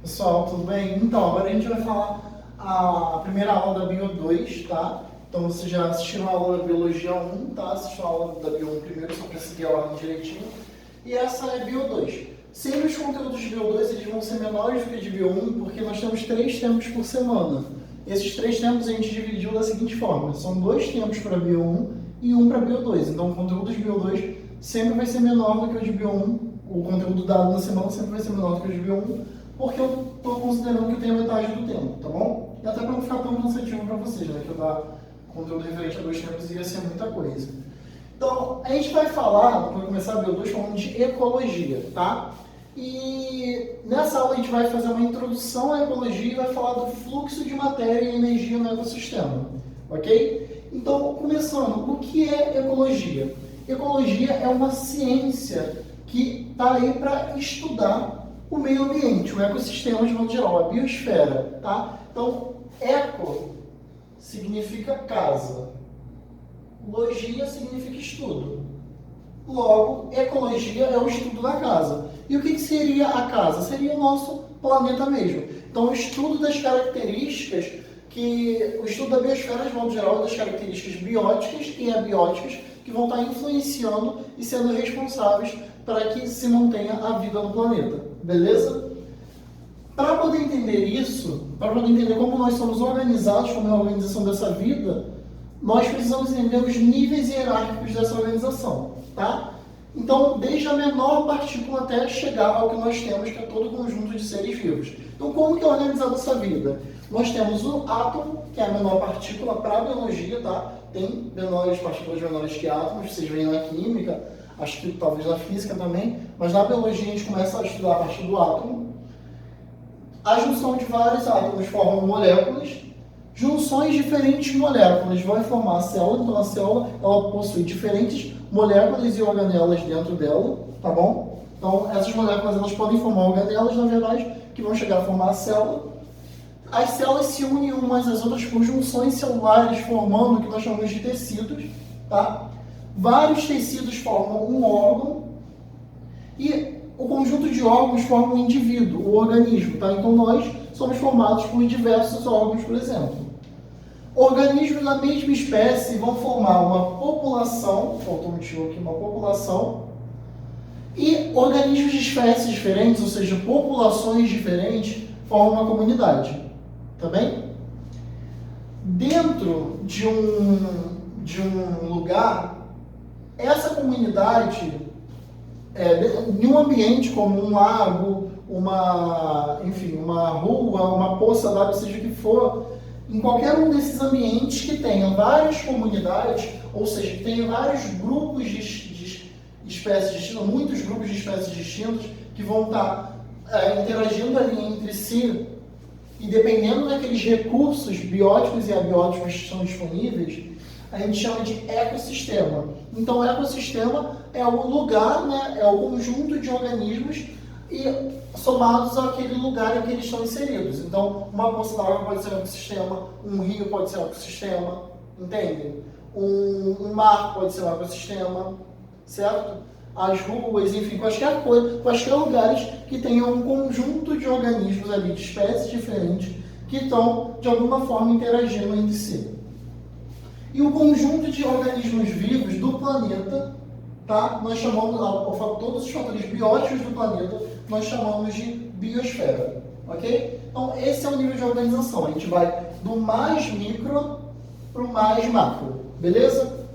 Pessoal, tudo bem? Então, agora a gente vai falar a primeira aula da Bio 2, tá? Então, vocês já assistiram a aula da Biologia 1, tá? Assistiram a aula da Bio 1 primeiro, só para seguir a ordem direitinho. E essa é Bio 2. Sempre os conteúdos de Bio 2 eles vão ser menores do que de Bio 1, porque nós temos 3 tempos por semana. Esses 3 tempos a gente dividiu da seguinte forma: são 2 tempos para Bio 1 e 1 para Bio 2. Então, o conteúdo de Bio 2 sempre vai ser menor do que o de Bio 1. O conteúdo dado na semana sempre vai ser menor do que o de Bio 1, porque eu estou considerando que eu tenho metade do tempo, tá bom? E até para não ficar tão cansativo para vocês, né? Que eu dar conteúdo referente a 2 tempos ia ser muita coisa. Então, a gente vai falar, para começar a Bio 2, falando de ecologia, tá? E nessa aula a gente vai fazer uma introdução à ecologia e vai falar do fluxo de matéria e energia no ecossistema, ok? Então, começando, o que é ecologia? Ecologia é uma ciência que está aí para estudar o meio ambiente, o ecossistema de modo geral, a biosfera, tá? Então, eco significa casa, logia significa estudo. Logo, ecologia é o estudo da casa. E o que seria a casa? Seria o nosso planeta mesmo. Então, o estudo das características, o estudo da biosfera, de modo geral, das características bióticas e abióticas que vão estar influenciando e sendo responsáveis para que se mantenha a vida no planeta. Beleza? Para poder entender isso, para poder entender como nós somos organizados, como é a organização dessa vida, nós precisamos entender os níveis hierárquicos dessa organização, tá? Então, desde a menor partícula até chegar ao que nós temos, que é todo o conjunto de seres vivos. Então, como que é organizada essa vida? Nós temos o átomo, que é a menor partícula para a biologia, tá? Tem partículas menores que átomos, vocês veem na química, acho que talvez na física também, mas na biologia a gente começa a estudar a partir do átomo. A junção de vários átomos formam moléculas. Junções de diferentes moléculas vão formar a célula, então a célula ela possui diferentes moléculas e organelas dentro dela, tá bom? Então essas moléculas elas podem formar organelas, na verdade, que vão chegar a formar a célula. As células se unem umas às outras por junções celulares, formando o que nós chamamos de tecidos, tá? Vários tecidos formam um órgão e o conjunto de órgãos forma um indivíduo, o organismo, tá? Então nós somos formados por diversos órgãos, por exemplo. Organismos da mesma espécie vão formar uma população, faltou um tio aqui, uma população, e organismos de espécies diferentes, ou seja, populações diferentes, formam uma comunidade, tá bem? Dentro de um lugar, essa comunidade, em um ambiente como um lago, uma rua, uma poça d'água, seja o que for, em qualquer um desses ambientes que tenha várias comunidades, ou seja, que tenha vários grupos de espécies distintas, muitos grupos de espécies distintas que vão estar interagindo ali entre si, e dependendo daqueles recursos bióticos e abióticos que estão disponíveis, a gente chama de ecossistema. Então, o ecossistema é o lugar, né, é o conjunto de organismos e somados àquele lugar em que eles estão inseridos. Então, uma poça d'água pode ser um ecossistema, um rio pode ser um ecossistema, entendem? Um mar pode ser um ecossistema, certo? As ruas, enfim, quaisquer lugares que tenham um conjunto de organismos ali, de espécies diferentes, que estão, de alguma forma, interagindo entre si. E o conjunto de organismos vivos do planeta, tá? Nós chamamos, todos os fatores bióticos do planeta, nós chamamos de biosfera, ok? Então, esse é o nível de organização. A gente vai do mais micro para o mais macro, beleza?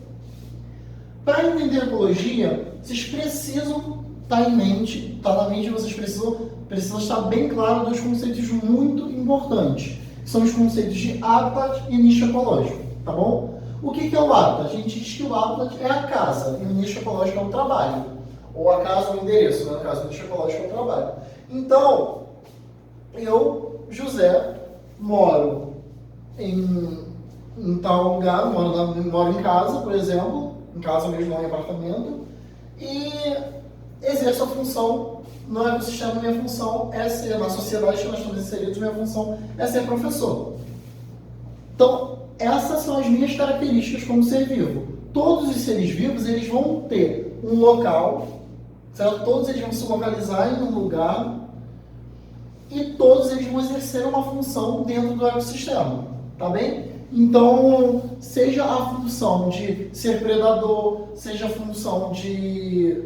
Para entender a ecologia, vocês precisam estar em mente, na mente de vocês precisam estar bem claro dos conceitos muito importantes, que são os conceitos de hábitat e nicho ecológico, tá bom? O que é o hábitat? A gente diz que o hábitat é a casa e o nicho ecológico é o trabalho. Ou a casa ou o endereço, né? No caso, o nicho ecológico é o trabalho. Então, eu, José, moro em tal lugar, moro em casa, por exemplo, em casa mesmo, não em apartamento, e exerço a função no ecossistema. Minha função é ser, na sociedade que nós estamos inseridos, minha função é ser professor. Então, essas são as minhas características como ser vivo. Todos os seres vivos, eles vão ter um local, certo? Todos eles vão se localizar em um lugar e todos eles vão exercer uma função dentro do ecossistema, tá bem? Então, seja a função de ser predador, seja a função de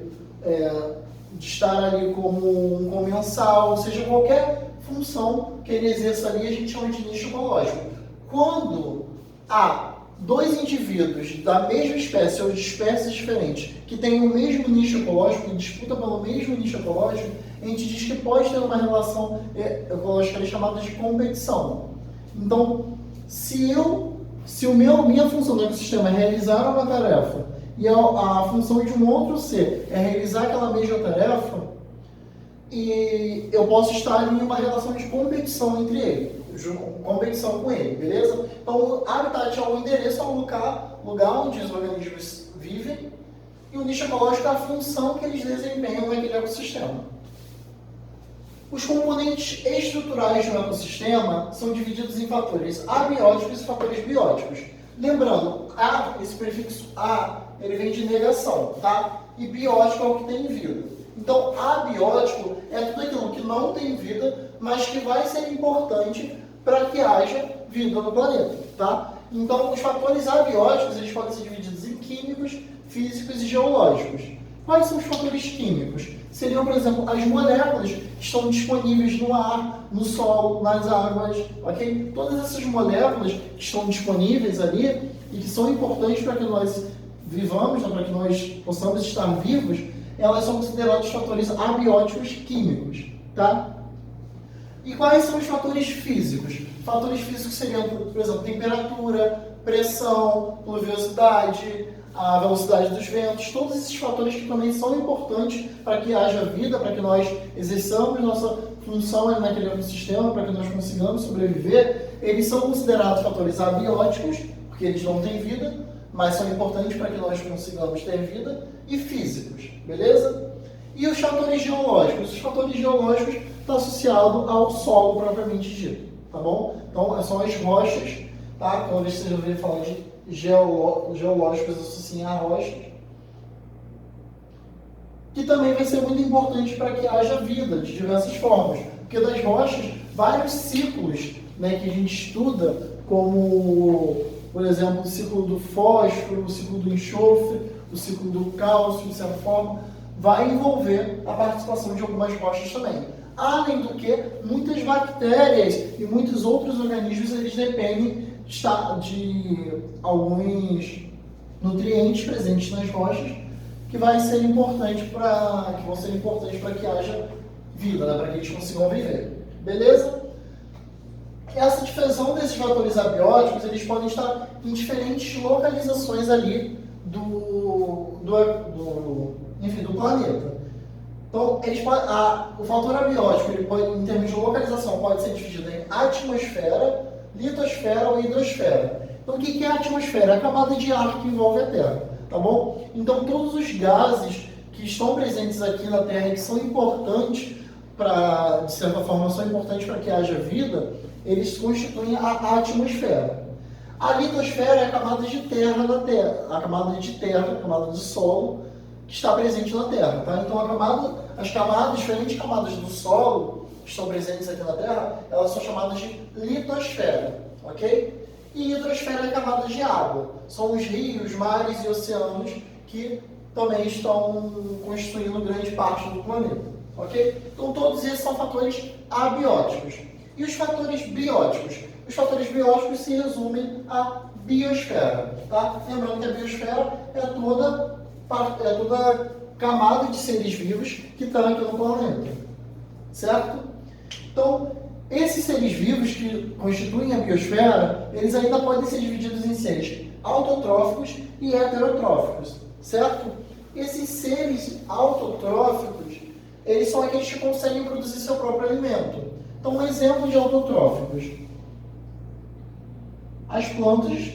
estar ali como um comensal, seja qualquer função que ele exerça ali, a gente chama de nicho ecológico. Quando há dois indivíduos da mesma espécie ou de espécies diferentes que têm o mesmo nicho ecológico e disputam pelo mesmo nicho ecológico, a gente diz que pode ter uma relação ecológica chamada de competição. Então, se minha função do ecossistema é realizar uma tarefa e a função de um outro ser é realizar aquela mesma tarefa, e eu posso estar em uma relação de competição entre eles, competição com ele, beleza? Então, o habitat é o endereço, é o lugar onde os organismos vivem, e o nicho ecológico é a função que eles desempenham naquele ecossistema. Os componentes estruturais do ecossistema são divididos em fatores abióticos e fatores bióticos. Lembrando, esse prefixo a, ele vem de negação, tá? E biótico é o que tem vida. Então, abiótico é tudo aquilo que não tem vida, mas que vai ser importante para que haja vida no planeta, tá? Então, os fatores abióticos, eles podem ser divididos em químicos, físicos e geológicos. Quais são os fatores químicos? Seriam, por exemplo, as moléculas que estão disponíveis no ar, no solo, nas águas, ok? Todas essas moléculas que estão disponíveis ali e que são importantes para que nós vivamos, para que nós possamos estar vivos, elas são consideradas fatores abióticos químicos, tá? E quais são os fatores físicos? Fatores físicos seriam, por exemplo, temperatura, pressão, pluviosidade, a velocidade dos ventos, todos esses fatores que também são importantes para que haja vida, para que nós exerçamos nossa função naquele ecossistema, para que nós consigamos sobreviver, eles são considerados fatores abióticos, porque eles não têm vida, mas são importantes para que nós consigamos ter vida, e físicos, beleza? E os fatores geológicos? Os fatores geológicos estão associados ao solo propriamente dito, tá bom? Então, são as rochas, tá? Quando vocês ouvirem falar de geológicos associam a rochas, que também vai ser muito importante para que haja vida de diversas formas, porque das rochas, vários ciclos, né, que a gente estuda, como, por exemplo, o ciclo do fósforo, o ciclo do enxofre, o ciclo do cálcio, de certa forma, vai envolver a participação de algumas rochas também. Além do que, muitas bactérias e muitos outros organismos, eles dependem de alguns nutrientes presentes nas rochas que vão ser importantes para que haja vida, né, para que eles consigam viver. Beleza? Essa difusão desses fatores abióticos, eles podem estar em diferentes localizações ali do planeta. Então, o fator abiótico, ele pode, em termos de localização, pode ser dividido em atmosfera, litosfera ou hidrosfera. Então, o que é a atmosfera? É a camada de ar que envolve a Terra, tá bom? Então, todos os gases que estão presentes aqui na Terra e que são importantes de certa forma, são importantes para que haja vida, eles constituem a atmosfera. A litosfera é a camada de terra na Terra, a camada de solo que está presente na Terra, tá? Então, diferentes camadas do solo que estão presentes aqui na Terra, elas são chamadas de litosfera, ok? E hidrosfera é a camada de água. São os rios, mares e oceanos que também estão constituindo grande parte do planeta, ok? Então, todos esses são fatores abióticos. E os fatores bióticos? Os fatores bióticos se resumem à biosfera, tá? Lembrando que a biosfera é toda camada de seres vivos que estão aqui no planeta, certo? Então, esses seres vivos que constituem a biosfera, eles ainda podem ser divididos em seres autotróficos e heterotróficos, certo? Esses seres autotróficos, eles são aqueles que conseguem produzir seu próprio alimento. Então, um exemplo de autotróficos: as plantas,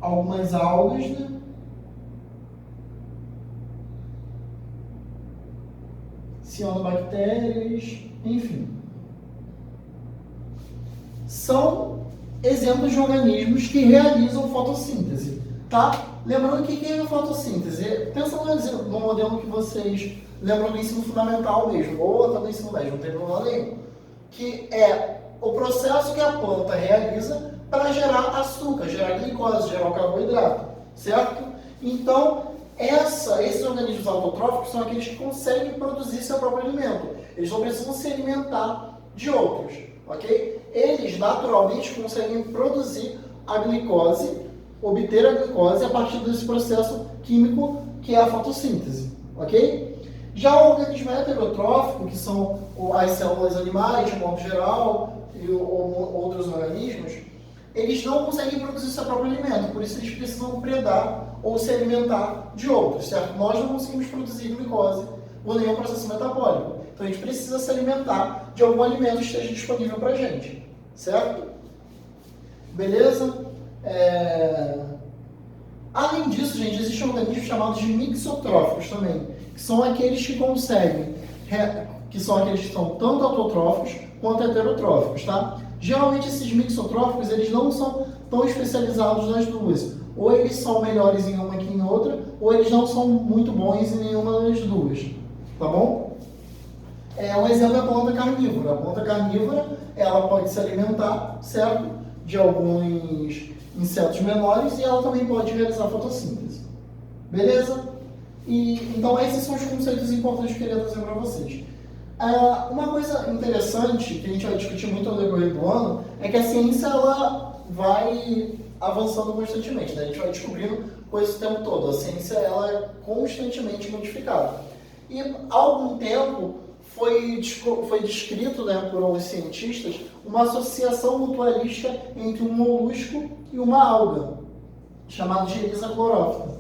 algumas algas, né? Cianobactérias, enfim. São exemplos de organismos que realizam fotossíntese, tá? Lembrando que é a fotossíntese? Pensa no modelo que vocês lembram do ensino fundamental mesmo, ou até do ensino médio, não tem problema nenhum. Que é o processo que a planta realiza para gerar açúcar, gerar glicose, gerar o carboidrato, certo? Então, esses organismos autotróficos são aqueles que conseguem produzir seu próprio alimento. Eles não precisam se alimentar de outros, ok? Eles naturalmente conseguem produzir a glicose, obter a glicose a partir desse processo químico que é a fotossíntese, ok? Já o organismo heterotrófico, que são as células animais, de modo geral, e outros organismos, eles não conseguem produzir seu próprio alimento, por isso eles precisam predar ou se alimentar de outros, certo? Nós não conseguimos produzir glicose por nenhum processo metabólico, então a gente precisa se alimentar de algum alimento que esteja disponível para a gente, certo? Beleza? Além disso, gente, existem organismos chamados de mixotróficos também, que são aqueles que conseguem, que são aqueles que são tanto autotróficos quanto heterotróficos, tá? Geralmente esses mixotróficos, eles não são tão especializados nas duas. Ou eles são melhores em uma que em outra, ou eles não são muito bons em nenhuma das duas, tá bom? Um exemplo é a planta carnívora. A planta carnívora, ela pode se alimentar, certo? De alguns insetos menores e ela também pode realizar fotossíntese. Beleza? Então esses são os conceitos importantes que eu queria trazer para vocês. Uma coisa interessante que a gente vai discutir muito ao decorrer do ano é que a ciência ela vai avançando constantemente, né? A gente vai descobrindo coisas o tempo todo. A ciência ela é constantemente modificada. E há algum tempo foi descrito, né, por alguns cientistas uma associação mutualista entre um molusco e uma alga, chamada de Elisa chlorophyta.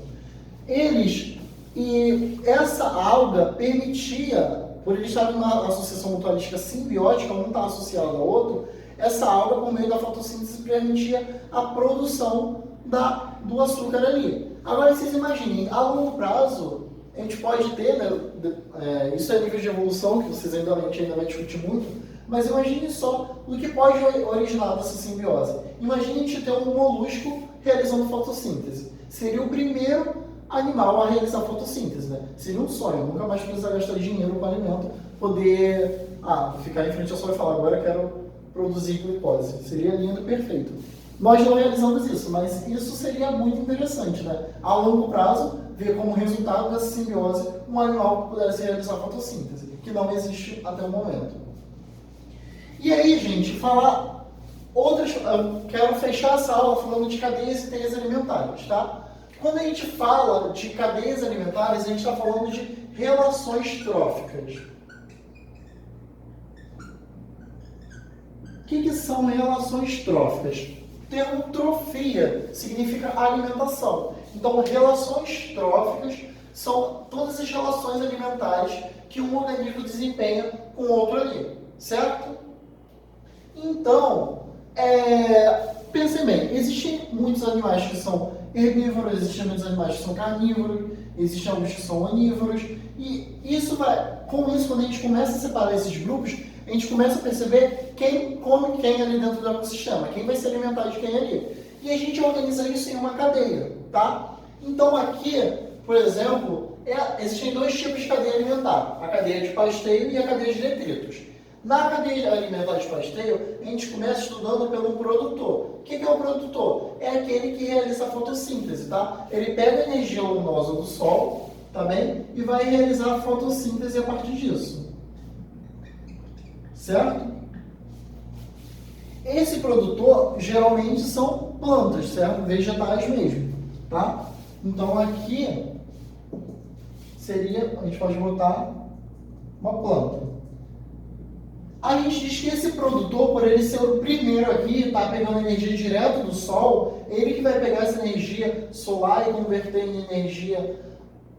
E essa alga permitia, por eles estarem numa associação mutualística simbiótica, um está associado ao outro, essa alga, por meio da fotossíntese, permitia a produção do açúcar ali. Agora, vocês imaginem, a longo prazo, a gente pode ter, né, isso é nível de evolução, que vocês a gente ainda vai discutir muito, mas imagine só o que pode originar dessa simbiose. Imagine a gente ter um molusco realizando fotossíntese. Seria o primeiro animal a realizar fotossíntese, né? Seria um sonho, nunca mais precisar gastar dinheiro com alimento, poder ficar em frente ao sol e falar, agora eu quero produzir glicose. Seria lindo e perfeito. Nós não realizamos isso, mas isso seria muito interessante, né? A longo prazo, ver como resultado dessa simbiose um animal que pudesse realizar fotossíntese, que não existe até o momento. E aí, gente, eu quero fechar essa aula falando de cadeias e teias alimentares, tá? Quando a gente fala de cadeias alimentares, a gente está falando de relações tróficas. O que são relações tróficas? O termo trofia significa alimentação. Então, relações tróficas são todas as relações alimentares que um organismo desempenha com o outro ali, certo? Então, pensem bem, existem muitos animais que são herbívoros, existem muitos animais que são carnívoros, existem alguns que são onívoros, e com isso, quando a gente começa a separar esses grupos, a gente começa a perceber quem come quem ali dentro do ecossistema, quem vai se alimentar de quem ali. E a gente organiza isso em uma cadeia, tá? Então aqui, por exemplo, existem dois tipos de cadeia alimentar, a cadeia de pasteio e a cadeia de detritos. Na cadeia alimentar de pasteio, a gente começa estudando pelo produtor. O que é o produtor? É aquele que realiza a fotossíntese, tá? Ele pega a energia luminosa do sol, tá bem? E vai realizar a fotossíntese a partir disso. Certo? Esse produtor geralmente são plantas, certo? Vegetais mesmo, tá? Então aqui a gente pode botar uma planta. A gente diz que esse produtor, por ele ser o primeiro aqui, tá pegando energia direto do sol, ele que vai pegar essa energia solar e converter em energia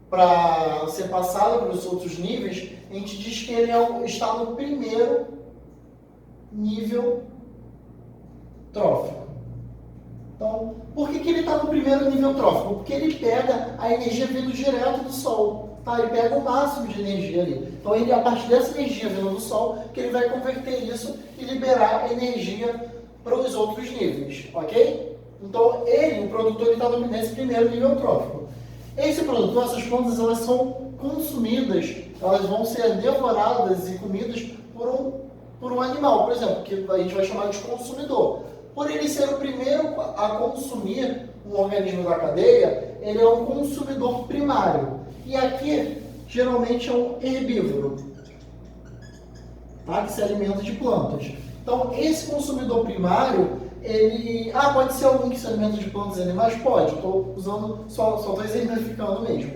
para ser passada para os outros níveis, a gente diz que ele está no primeiro nível trófico. Então, por que ele está no primeiro nível trófico? Porque ele pega a energia vindo direto do sol. Tá? Ele pega o máximo de energia ali. Então, a partir dessa energia vindo do sol, que ele vai converter isso e liberar energia para os outros níveis. Ok? Então, o produtor, está nesse primeiro nível trófico. Esse produtor, essas plantas, elas são consumidas, elas vão ser devoradas e comidas por um animal, por exemplo, que a gente vai chamar de consumidor. Por ele ser o primeiro a consumir um organismo da cadeia, ele é um consumidor primário. E aqui, geralmente, é um herbívoro, tá? Que se alimenta de plantas. Então, esse consumidor primário, ele... pode ser alguém que se alimenta de plantas e animais? Pode, estou usando, só estou exemplificando mesmo.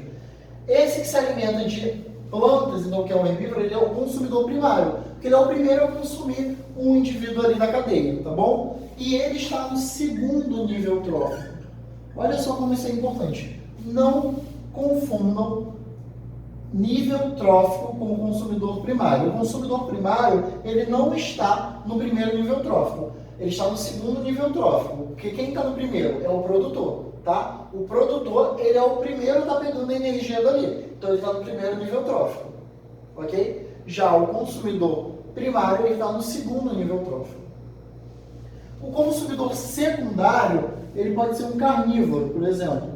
Esse que se alimenta de plantas, então, que é um herbívoro, ele é o consumidor primário, porque ele é o primeiro a consumir um indivíduo ali da cadeia, tá bom? E ele está no segundo nível trófico. Olha só como isso é importante. Não confundam nível trófico com o consumidor primário. O consumidor primário, ele não está no primeiro nível trófico. Ele está no segundo nível trófico. Porque quem está no primeiro é o produtor, tá? O produtor, ele é o primeiro a estar pegando a energia dali. Então, ele está no primeiro nível trófico, ok? Já o consumidor primário, ele está no segundo nível trófico. O consumidor secundário, ele pode ser um carnívoro, por exemplo,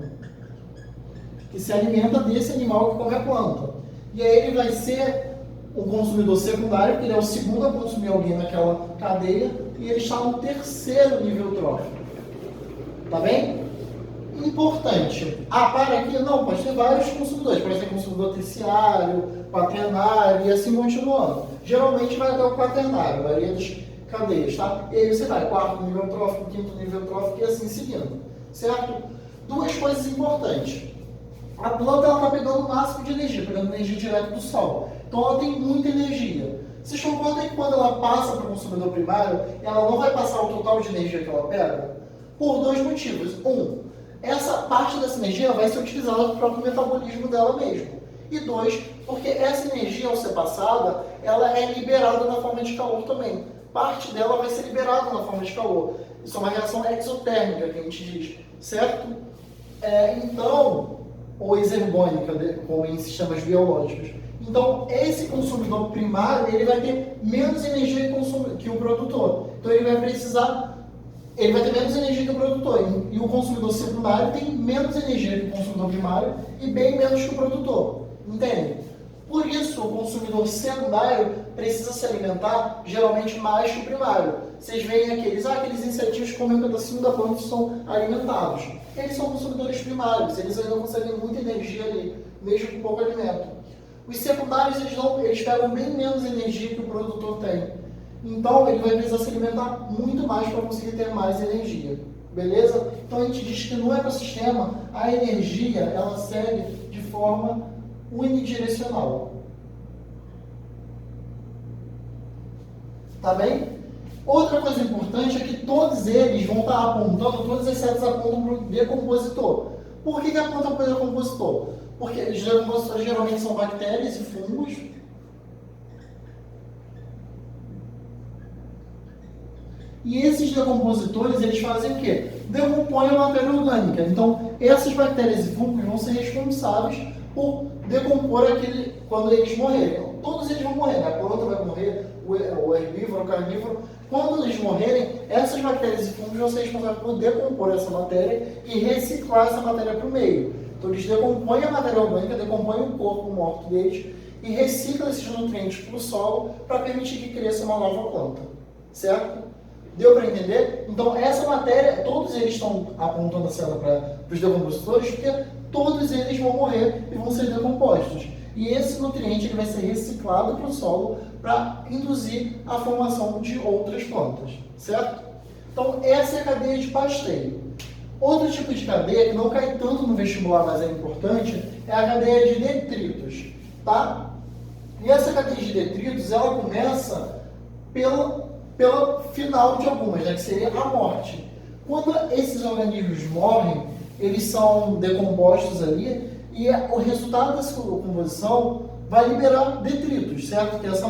que se alimenta desse animal que come a planta. E aí ele vai ser um consumidor secundário, porque ele é o segundo a consumir alguém naquela cadeia, e ele está no terceiro nível trófico. Tá bem? Importante. Para aqui? Não, pode ter vários consumidores. Pode ter consumidor terciário, quaternário e assim continuando. Geralmente vai até o quaternário, a maioria das cadeias, tá? E aí você vai, quarto nível trófico, quinto nível trófico e assim seguindo. Certo? Duas coisas importantes. A planta está pegando o máximo de energia, pegando energia direto do sol. Então ela tem muita energia. Vocês concordam que quando ela passa para o consumidor primário, ela não vai passar o total de energia que ela pega? Por dois motivos. Essa parte dessa energia vai ser utilizada para o próprio metabolismo dela mesmo. E dois, porque essa energia, ao ser passada, ela é liberada na forma de calor também. Parte dela vai ser liberada na forma de calor. Isso é uma reação exotérmica, que a gente diz, certo? Ou exergônica, como em sistemas biológicos. Então, esse consumidor primário, ele vai ter menos energia que o produtor. Então, ele vai ter menos energia que o produtor. E o consumidor secundário tem menos energia que o consumidor primário e bem menos que o produtor. Entende? Por isso, o consumidor secundário precisa se alimentar, geralmente, mais que o primário. Vocês veem aqueles insetinhos que comem um pedacinho da planta e são alimentados. Eles são consumidores primários, eles ainda conseguem muita energia ali, mesmo com pouco alimento. Os secundários, eles pegam bem menos energia que o produtor tem. Então, ele vai precisar se alimentar muito mais para conseguir ter mais energia. Beleza? Então, a gente diz que no ecossistema, a energia, ela segue de forma unidirecional. Tá bem? Outra coisa importante é que todos eles vão estar apontando, todas as setas apontam para o decompositor. Por que apontam para o decompositor? Porque os decompositores geralmente são bactérias e fungos. E esses decompositores, eles fazem o quê? Decompõem a matéria orgânica. Então, essas bactérias e fungos vão ser responsáveis por decompor quando eles morrerem. Todos eles vão morrer, né? A planta vai morrer, o herbívoro, o carnívoro. Quando eles morrerem, essas bactérias e fungos vão ser responsáveis por decompor essa matéria e reciclar essa matéria para o meio. Então, eles decompõem a matéria orgânica, decompõem o corpo morto deles e reciclam esses nutrientes para o solo para permitir que cresça uma nova planta. Certo? Deu para entender? Então, essa matéria, todos eles estão apontando a seta para os decompositores, porque todos eles vão morrer e vão ser decompostos. E esse nutriente ele vai ser reciclado para o solo para induzir a formação de outras plantas, certo? Então, essa é a cadeia de pasteio. Outro tipo de cadeia, que não cai tanto no vestibular, mas é importante, é a cadeia de detritos, tá? E essa cadeia de detritos, ela começa pelo final de algumas, né, que seria a morte. Quando esses organismos morrem, eles são decompostos ali, e o resultado dessa composição vai liberar detritos, certo? Que é essa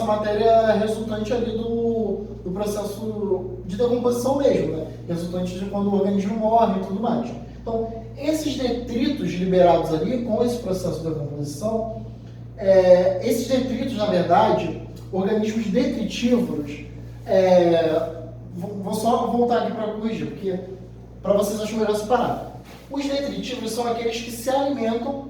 matéria resultante ali do processo de decomposição mesmo, né? Resultante de quando o organismo morre e tudo mais. Então, esses detritos liberados ali, com esse processo de decomposição, esses detritos, na verdade, organismos detritívoros, vou só voltar aqui para corrigir, porque para vocês acho melhor separar. Os detritívoros são aqueles que se alimentam,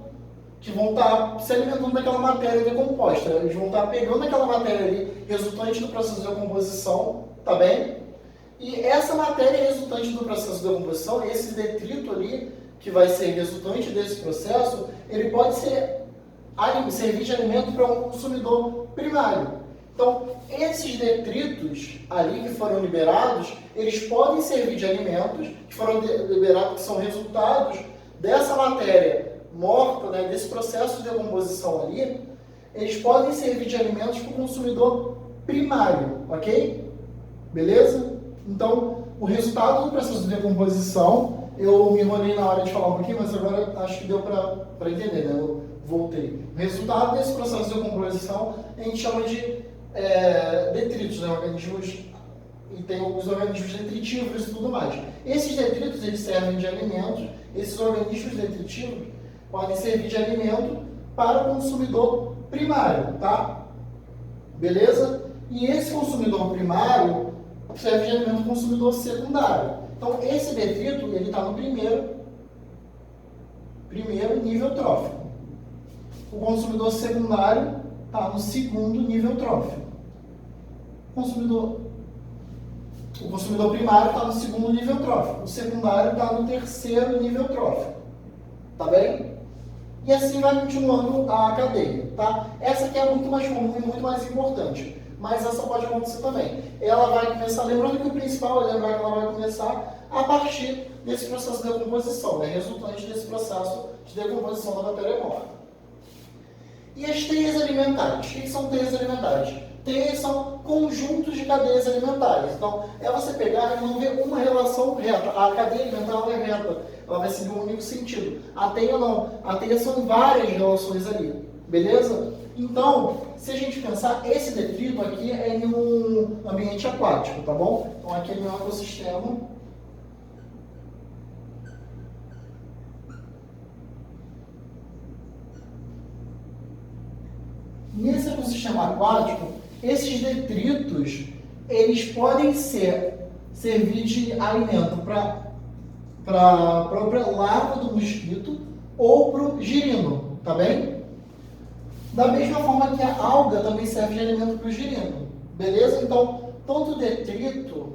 que vão estar se alimentando daquela matéria decomposta. Eles vão estar pegando aquela matéria ali, resultante do processo de decomposição, tá bem? E essa matéria resultante do processo de decomposição, esse detrito ali, que vai ser resultante desse processo, ele pode servir de alimento para um consumidor primário. Então, esses detritos ali que foram liberados, eles podem servir de alimentos, que foram liberados, que são resultados dessa matéria morta, né, desse processo de decomposição ali, eles podem servir de alimentos para o consumidor primário, ok? Beleza? Então, o resultado do processo de decomposição, eu me enrolei na hora de falar um pouquinho, mas agora acho que deu para entender, né? Eu voltei. O resultado desse processo de decomposição a gente chama de detritos, né? Organismos, e tem os organismos detritívoros e tudo mais. Esses detritos, eles servem de alimentos, esses organismos detritívoros podem servir de alimento para o consumidor primário, tá? Beleza? E esse consumidor primário serve de alimento para o consumidor secundário. Então, esse detrito, ele está no primeiro nível trófico. O consumidor secundário está no segundo nível trófico. O consumidor primário está no segundo nível trófico. O secundário está no terceiro nível trófico. Tá bem? E assim vai continuando a cadeia, tá? Essa aqui é muito mais comum e muito mais importante. Mas essa pode acontecer também. Ela vai começar, lembrando que o principal é lembrar que ela vai começar a partir desse processo de decomposição, né? Resultante desse processo de decomposição da matéria morta. E as teias alimentares? O que são teias alimentares? Teias são conjuntos de cadeias alimentares. Então, é você pegar e não ver uma relação reta. A cadeia alimentar é reta, ela vai seguir um único sentido. A teia não. A teia são várias relações ali. Beleza? Então, se a gente pensar, esse detrito aqui é em um ambiente aquático, tá bom? Então, aqui é em um ecossistema. Nesse ecossistema aquático, esses detritos, eles podem servir de alimento para a própria larva do mosquito ou para o girino, tá bem? Da mesma forma que a alga também serve de alimento para o girino, beleza? Então, tanto o detrito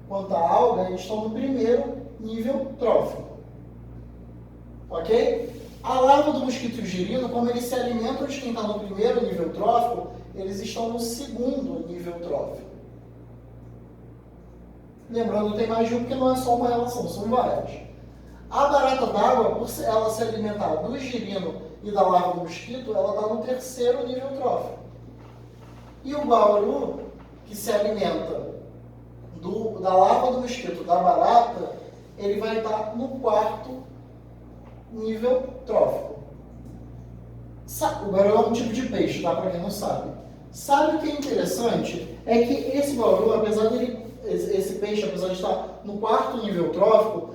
quanto a alga, eles estão no primeiro nível trófico, ok? A larva do mosquito e o girino, como eles se alimentam de quem está no primeiro nível trófico, eles estão no segundo nível trófico. Lembrando, tem mais de um, porque não é só uma relação, são várias. A barata d'água, por ela se alimentar do girino e da larva do mosquito, ela está no terceiro nível trófico. E o bauru, que se alimenta da larva do mosquito, da barata, ele vai estar no quarto nível trófico. O bauru é um tipo de peixe, tá? Para quem não sabe. Sabe o que é interessante? É que esse bauru, esse peixe, apesar de estar no quarto nível trófico,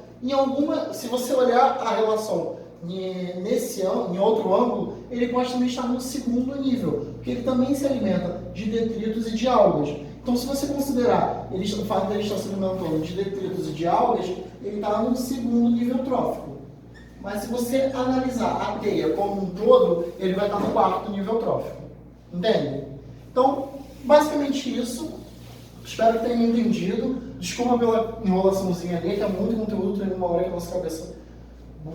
se você olhar a relação em outro ângulo, ele pode também estar no segundo nível, porque ele também se alimenta de detritos e de algas. Então, se você considerar o fato de ele estar se alimentando de detritos e de algas, ele está no segundo nível trófico. Mas se você analisar a teia como um todo, ele vai estar no quarto nível trófico. Entende? Então, basicamente isso. Espero que tenham entendido. Desculpa pela enrolaçãozinha ali, que é muito conteúdo, tem uma hora que a nossa cabeça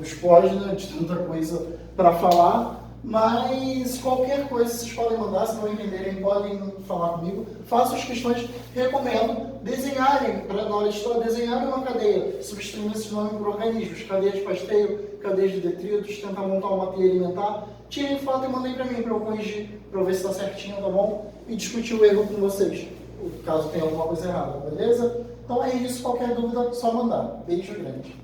explode, né, de tanta coisa para falar. Mas qualquer coisa vocês podem mandar, se não entenderem, podem falar comigo. Façam as questões, recomendo desenharem, na hora de história, desenharem uma cadeia, substituindo esses nomes por organismos, cadeia de pasteio, cadeia de detritos, tentar montar uma teia alimentar. Tirem foto e mandem para mim, para eu corrigir, para eu ver se está certinho, tá bom? E discutir o erro com vocês, caso tenha alguma coisa errada, beleza? Então é isso, qualquer dúvida, só mandar. Beijo grande.